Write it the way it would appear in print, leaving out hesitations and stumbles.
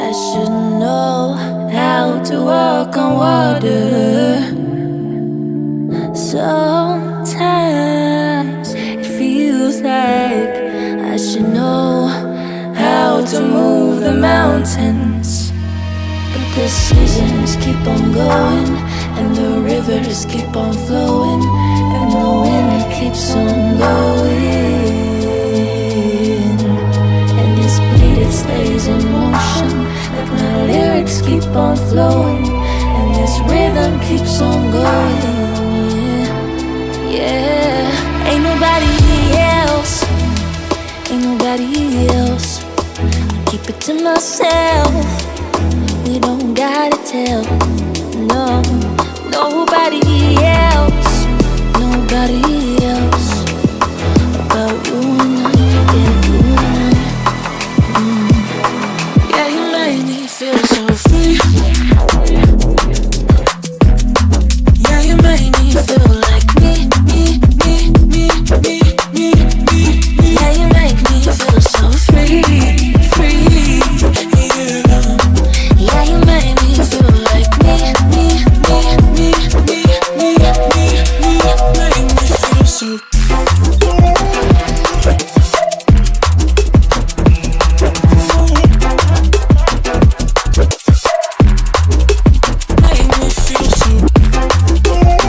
I should know how to walk on water. Sometimes it feels like I should know how to move the mountains. But the seasons keep on going, and the rivers keep on flowing, and the wind keeps on blowing. And this beat, it stays in motion, like my lyrics keep on flowing, and this rhythm keeps on going. Yeah, ain't nobody else, ain't nobody else. I keep it to myself, we don't gotta tell